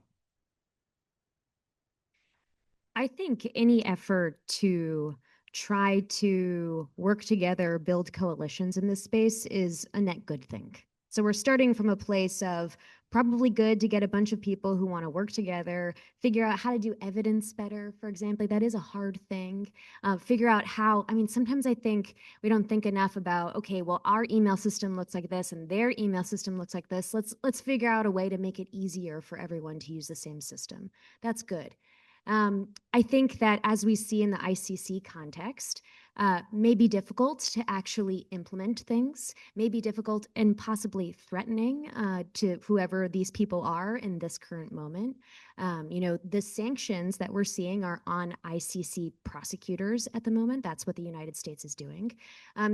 I think any effort to try to work together, build coalitions in this space is a net good thing. So we're starting from a place of probably good to get a bunch of people who want to work together, figure out how to do evidence better, for example. That is a hard thing. Figure out how, I mean, sometimes I think we don't think enough about, okay, well, our email system looks like this and their email system looks like this. Let's figure out a way to make it easier for everyone to use the same system. That's good. I think that as we see in the ICC context, may be difficult to actually implement things, may be difficult and possibly threatening to whoever these people are in this current moment. The sanctions that we're seeing are on ICC prosecutors at the moment. That's what the United States is doing.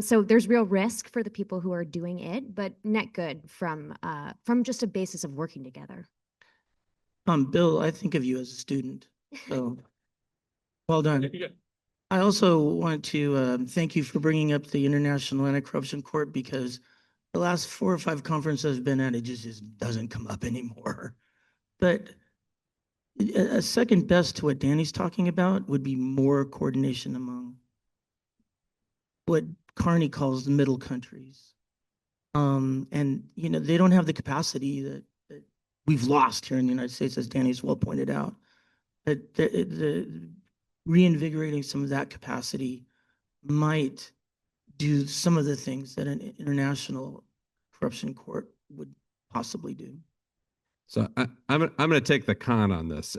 So there's real risk for the people who are doing it, but net good from just a basis of working together. Bill, I think of you as a student. So well done. I also want to thank you for bringing up the International Anti-Corruption Court, because the last 4 or 5 conferences I've been at, it just doesn't come up anymore. But a second best to what Danny's talking about would be more coordination among what Carney calls the middle countries. And they don't have the capacity that we've lost here in the United States, as Danny's well pointed out. But the reinvigorating some of that capacity might do some of the things that an international corruption court would possibly do. So I'm going to take the con on this.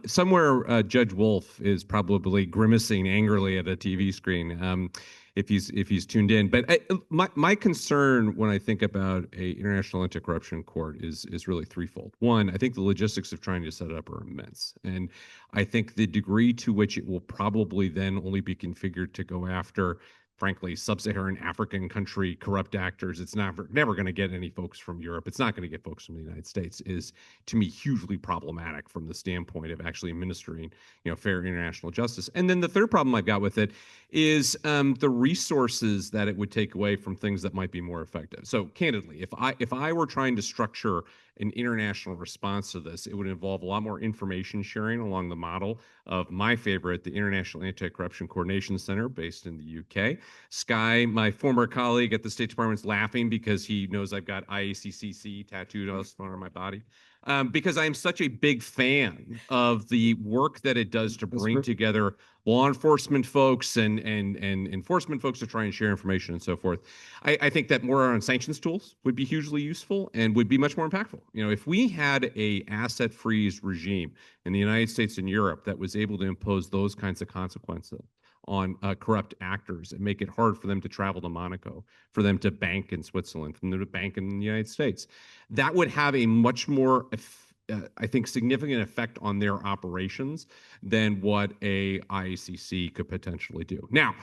Somewhere Judge Wolf is probably grimacing angrily at a TV screen if he's tuned in. But my concern when I think about a international anti-corruption court is really threefold. One, I think the logistics of trying to set it up are immense, and I think the degree to which it will probably then only be configured to go after, frankly, sub-Saharan African country corrupt actors, it's never going to get any folks from Europe. It's not going to get folks from the United States, is to me hugely problematic from the standpoint of actually administering, fair international justice. And then the third problem I've got with it is the resources that it would take away from things that might be more effective. So candidly, if I were trying to structure an international response to this, it would involve a lot more information sharing along the model of my favorite, the International Anti-Corruption Coordination Center based in the UK. Sky, my former colleague at the State Department, is laughing because he knows I've got IACCC tattooed on my body. Because I'm such a big fan of the work that it does to bring together law enforcement folks and enforcement folks to try and share information and so forth. I think that more on sanctions tools would be hugely useful and would be much more impactful. If we had a asset freeze regime in the United States and Europe that was able to impose those kinds of consequences on corrupt actors and make it hard for them to travel to Monaco, for them to bank in Switzerland, for them to bank in the United States, that would have a much more, I think, significant effect on their operations than what a IACC could potentially do. Now,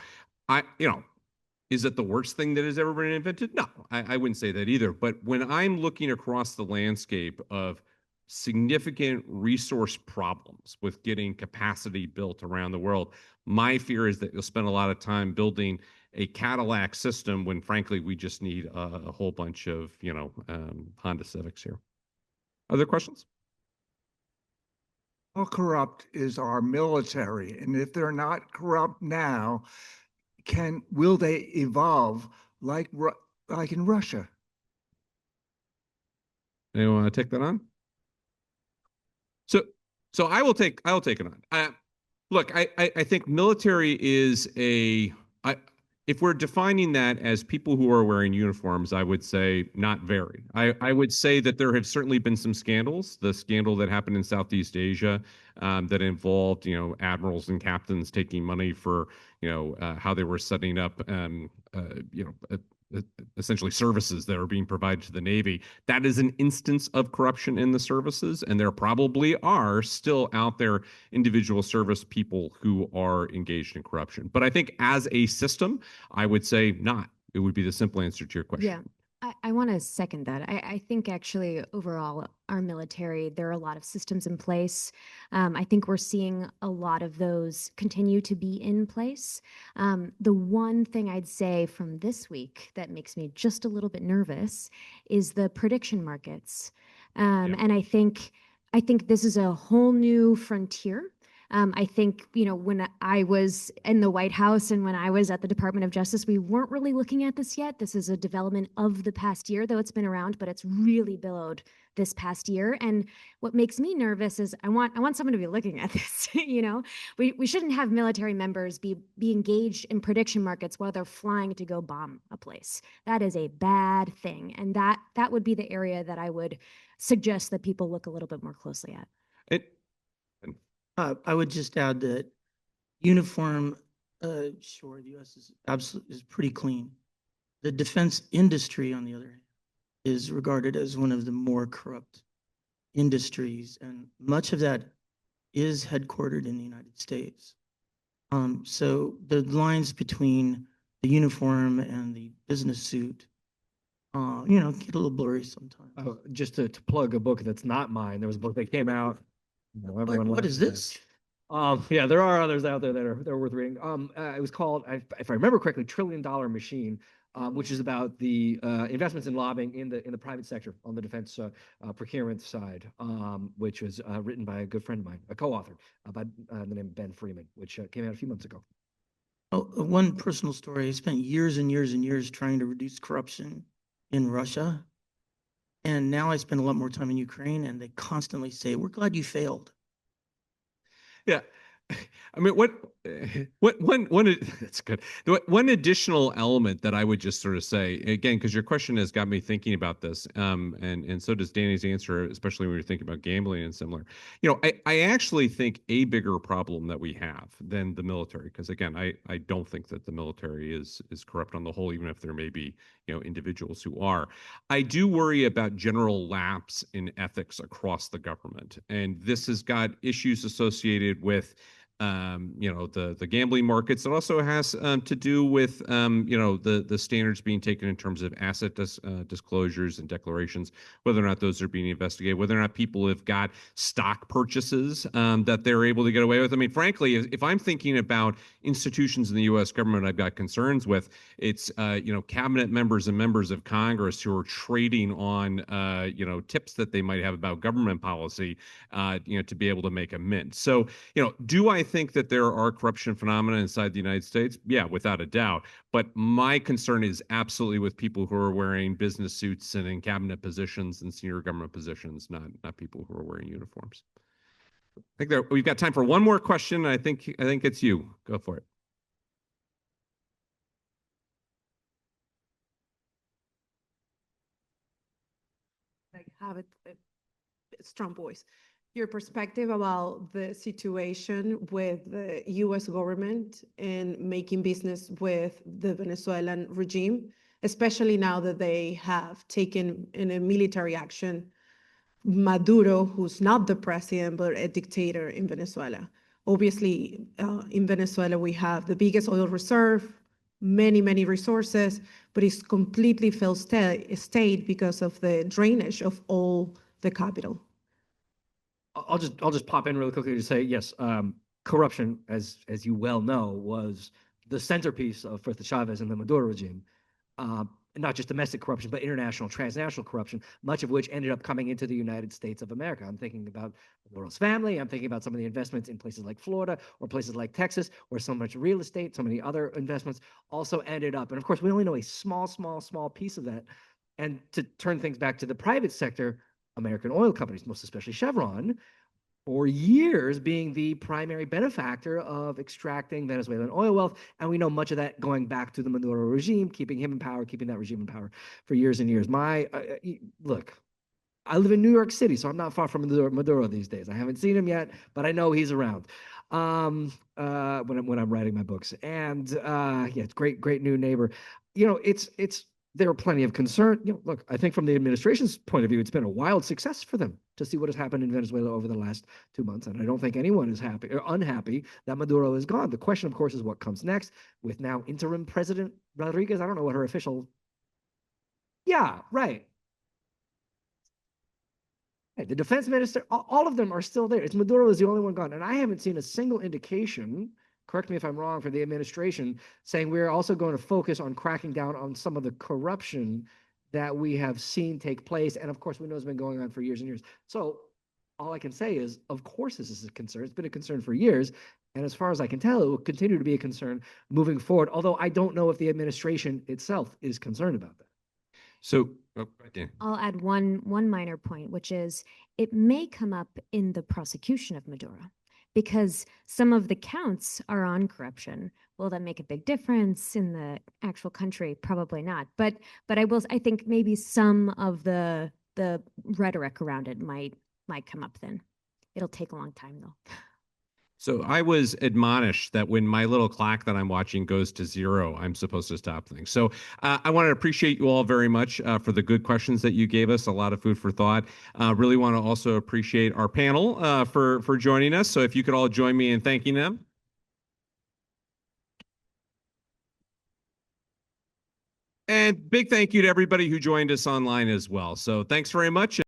is it the worst thing that has ever been invented? No, I wouldn't say that either. But when I'm looking across the landscape of significant resource problems with getting capacity built around the world, my fear is that you'll spend a lot of time building a Cadillac system when, frankly, we just need a whole bunch of, Honda Civics here. Other questions? How corrupt is our military? And if they're not corrupt now, will they evolve like in Russia? Anyone want to take that on? So I will take it on. Look, I think military is if we're defining that as people who are wearing uniforms, I would say not very. I would say that there have certainly been some scandals. The scandal that happened in Southeast Asia that involved, admirals and captains taking money for, how they were setting up, essentially services that are being provided to the Navy. That is an instance of corruption in the services, and there probably are still out there individual service people who are engaged in corruption. But I think as a system, I would say not. It would be the simple answer to your question. Yeah. I want to second that. I think actually overall, our military, there are a lot of systems in place. I think we're seeing a lot of those continue to be in place. The one thing I'd say from this week that makes me just a little bit nervous is the prediction markets. And I think this is a whole new frontier. I think, when I was in the White House and when I was at the Department of Justice, we weren't really looking at this yet. This is a development of the past year, though it's been around, but it's really billowed this past year. And what makes me nervous is I want someone to be looking at this. We shouldn't have military members be engaged in prediction markets while they're flying to go bomb a place. That is a bad thing, and that would be the area that I would suggest that people look a little bit more closely at. It, I would just add that uniform, sure, the U.S. is pretty clean. The defense industry, on the other hand, is regarded as one of the more corrupt industries, and much of that is headquartered in the United States. So the lines between the uniform and the business suit, get a little blurry sometimes. Just to plug a book that's not mine, there was a book that came out. What is this? Yeah, there are others out there that are worth reading. It was called, if I remember correctly, $1 Trillion Machine, which is about the investments in lobbying in the private sector on the defense procurement side, which was written by a good friend of mine, a co-author by the name of Ben Freeman, which came out a few months ago. Oh, one personal story. I spent years and years and years trying to reduce corruption in Russia. And now I spend a lot more time in Ukraine, and they constantly say, "We're glad you failed." yeah. I mean, that's good. One additional element that I would just sort of say, again, because your question has got me thinking about this, and so does Danny's answer, especially when you're thinking about gambling and similar. I actually think a bigger problem that we have than the military, because again, I don't think that the military is corrupt on the whole, even if there may be individuals who are. I do worry about general lapse in ethics across the government, and this has got issues associated with the gambling markets. It also has to do with the standards being taken in terms of asset disclosures and declarations, whether or not those are being investigated, whether or not people have got stock purchases that they're able to get away with. I mean, frankly, if I'm thinking about institutions in the U.S. government I've got concerns with, it's cabinet members and members of Congress who are trading on tips that they might have about government policy to be able to make a mint. So do I think that there are corruption phenomena inside the United States? Yeah, without a doubt. But my concern is absolutely with people who are wearing business suits and in cabinet positions and senior government positions, not people who are wearing uniforms. I think we've got time for one more question. I think it's you. Go for it. Have a strong voice. Your perspective about the situation with the U.S. government and making business with the Venezuelan regime, especially now that they have taken in a military action Maduro, who's not the president, but a dictator in Venezuela. Obviously, in Venezuela, we have the biggest oil reserve, many resources, but it's completely failed state because of the drainage of all the capital. I'll just pop in really quickly to say yes. Corruption, as you well know, was the centerpiece of the Chavez and the Maduro regime. Not just domestic corruption, but international, transnational corruption, much of which ended up coming into the United States of America. I'm thinking about Maduro's family. I'm thinking about some of the investments in places like Florida or places like Texas, where so much real estate, so many other investments also ended up. And of course, we only know a small piece of that. And to turn things back to the private sector, American oil companies, most especially Chevron, for years being the primary benefactor of extracting Venezuelan oil wealth. And we know much of that going back to the Maduro regime, keeping him in power, keeping that regime in power for years and years. Look, I live in New York City, so I'm not far from Maduro these days. I haven't seen him yet, but I know he's around when I'm writing my books. And yeah, it's great new neighbor. There are plenty of concern. Look, I think from the administration's point of view, it's been a wild success for them to see what has happened in Venezuela over the last 2 months. And I don't think anyone is happy or unhappy that Maduro is gone. The question, of course, is what comes next with now interim President Rodriguez. I don't know what her official. Yeah, right. The defense minister, all of them are still there. It's Maduro is the only one gone. And I haven't seen a single indication, correct me if I'm wrong, for the administration saying we're also going to focus on cracking down on some of the corruption that we have seen take place. And of course, we know it's been going on for years and years. So all I can say is, of course, this is a concern. It's been a concern for years. And as far as I can tell, it will continue to be a concern moving forward, although I don't know if the administration itself is concerned about that. So, oh, Dan. I'll add one minor point, which is it may come up in the prosecution of Maduro because some of the counts are on corruption. Will that make a big difference in the actual country? Probably not. But I think maybe some of the rhetoric around it might come up then. It'll take a long time though. So I was admonished that when my little clock that I'm watching goes to 0, I'm supposed to stop things. So I want to appreciate you all very much for the good questions that you gave us. A lot of food for thought. Really want to also appreciate our panel for joining us. So if you could all join me in thanking them. And big thank you to everybody who joined us online as well. So thanks very much.